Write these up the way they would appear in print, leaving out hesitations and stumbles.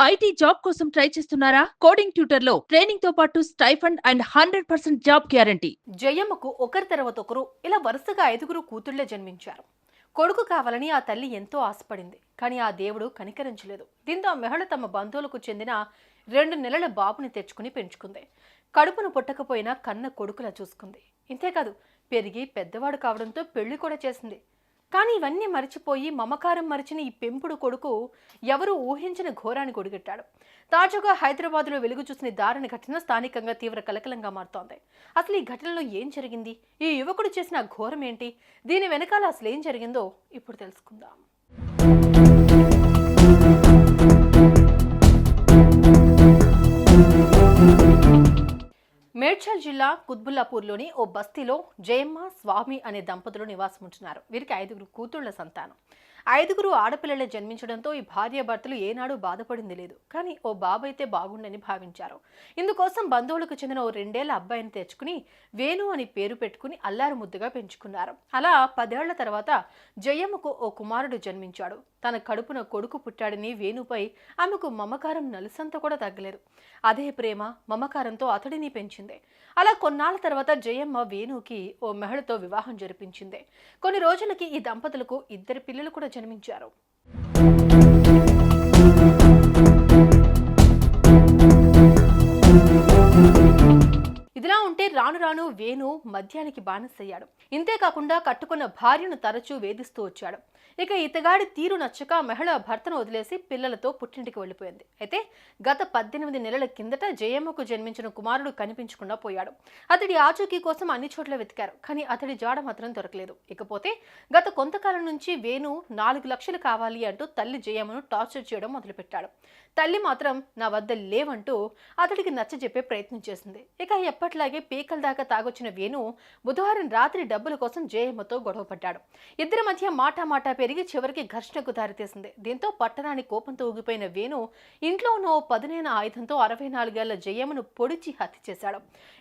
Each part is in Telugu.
ఐటీ జాబ్ కోసం ట్రై చేస్తున్నారా? కోడింగ్ ట్యూటర్ లో ట్రైనింగ్ తో పాటు స్టైఫండ్ అండ్ 100% జాబ్ గ్యారంటీ. జయమ్మకు ఒకరి తర్వాత ఒకరు ఇలా వరుసగా 5 కూతుళ్లే జన్మించారు. కొడుకు కావాలని ఆ తల్లి ఎంతో ఆశపడింది. కానీ ఆ దేవుడు కనికరించలేదు. దీంతో ఆ మహిళ తమ బంధువులకు చెందిన 2 నెలల బాబుని తెచ్చుకుని పెంచుకుంది. కడుపును పుట్టకపోయినా కన్న కొడుకులా చూసుకుంది. ఇంతేకాదు పెరిగి పెద్దవాడు కావడంతో పెళ్లి కూడా చేసింది. కానీ ఇవన్నీ మరిచిపోయి మమకారం మరిచిన ఈ పెంపుడు కొడుకు ఎవరూ ఊహించిన ఘోరాన్ని కొడిగట్టాడు. తాజాగా హైదరాబాద్లో వెలుగు చూసిన దారుణ ఘటన స్థానికంగా తీవ్ర కలకలంగా మారుతోంది. అసలు ఈ ఘటనలో ఏం జరిగింది? ఈ యువకుడు చేసిన ఘోరం ఏంటి? దీని వెనకాల అసలు ఏం జరిగిందో ఇప్పుడు తెలుసుకుందాం. మేడ్చల్ జిల్లా కుత్బుల్లాపూర్లోని ఓ బస్తీలో జయమ్మ, స్వామి అనే దంపతులు నివాసం ఉంటున్నారు. వీరికి 5 కూతుళ్ల సంతానం. 5 ఆడపిల్లలే జన్మించడంతో ఈ భార్యాభర్తలు ఏనాడు బాధపడింది లేదు. కానీ ఓ బాబు అయితే బాగుండని భావించారు. ఇందుకోసం బంధువులకు చెందిన ఓ 2 ఏళ్ల అబ్బాయిని తెచ్చుకుని వేణు అని పేరు పెట్టుకుని అల్లారు ముద్దుగా పెంచుకున్నారు. అలా 10 ఏళ్ల తర్వాత జయమ్మకు ఓ కుమారుడు జన్మించాడు. తన కడుపున కొడుకు పుట్టాడని వేణుపై ఆమెకు మమకారం నలుసంత కూడా తగ్గలేదు. అదే ప్రేమ, మమకారంతో అతడిని పెంచింది. అలా కొన్నాళ్ల తర్వాత జయమ్మ వేణుకి ఓ మహిళతో వివాహం జరిపించింది. కొన్ని రోజులకి ఈ దంపతులకు 2 పిల్లలు కూడా జన్మించారు. ఇదిలా ఉంటే రాను రాను వేణు మద్యానికి బానిసయ్యాడు. ఇంతేకాకుండా కట్టుకున్న భార్యను తరచూ వేధిస్తూ వచ్చాడు. ఇక ఇతగాడి తీరు నచ్చక మహిళ భర్తను వదిలేసి పిల్లలతో పుట్టింటికి వెళ్లిపోయింది. అయితే గత 18 నెలల కిందట జయమ్మకు జన్మించిన కుమారుడు కనిపించకుండా పోయాడు. అతడి ఆచూకీ కోసం అన్ని చోట్ల వెతికారు. కానీ అతడి జాడ మాత్రం దొరకలేదు. ఇకపోతే గత కొంతకాలం నుంచి వేణు 4 లక్షలు కావాలి అంటూ తల్లి జయమ్మను టార్చర్ చేయడం మొదలుపెట్టాడు. తల్లి మాత్రం నా వద్ద లేవంటూ అతడికి నచ్చజెప్పే ప్రయత్నం చేసింది. ఇక ఎప్పట్లాగే పీకల దాకా తాగొచ్చిన వేణు బుధవారం రాత్రి డబ్బుల కోసం జయమ్మతో గొడవపడ్డాడు. ఇద్దరి మధ్య మాటా పెరిగి చివరికి ఘర్షణకు దారితీసింది. దీంతో పట్టణాన్ని కోపంతో ఊగిపోయిన వేణు ఇంట్లో ఉన్న ఓ పదునైన ఆయుధంతో 64 ఏళ్ల జయమ్మను పొడిచి హత్య చేశాడు.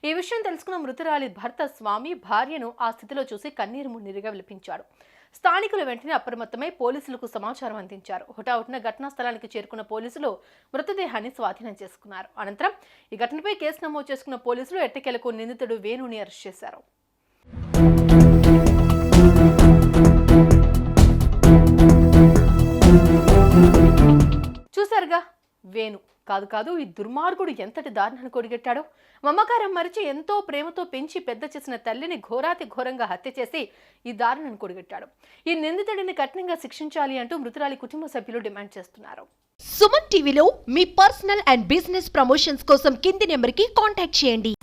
ఈ విషయం తెలుసుకున్న మృతురాలి భర్త స్వామి భార్యను ఆ స్థితిలో చూసి కన్నీరు మున్నీరుగా విలపించాడు. స్థానికులు వెంటనే అప్రమత్తమై పోలీసులకు సమాచారం అందించారు. హుటాహుటిన ఘటనా స్థలానికి చేరుకున్న పోలీసులు మృతదేహాన్ని స్వాధీనం చేసుకున్నారు. అనంతరం ఈ ఘటనపై కేసు నమోదు చేసుకున్న పోలీసులు ఎట్టకేలకు నిందితుడు వేణుని అరెస్ట్ చేశారు. చూశారుగా, వేణు కాదు ఈ దుర్మార్గుడు ఎంతటి దారుణాన్ని కొడిగట్టాడో. మమకారం మరిచి ఎంతో ప్రేమతో పెంచి పెద్ద చేసిన తల్లిని ఘోరాతి ఘోరంగా హత్య చేసి ఈ దారుణాన్ని కొడిగట్టాడు. ఈ నిందితుడిని కఠినంగా శిక్షించాలి అంటూ మృతురాలి కుటుంబ సభ్యులు డిమాండ్ చేస్తున్నారు. సుమన్ టీవీలో మీ పర్సనల్ అండ్ బిజినెస్ ప్రమోషన్స్ కోసం కింది నెంబర్కి కాంటాక్ట్ చేయండి.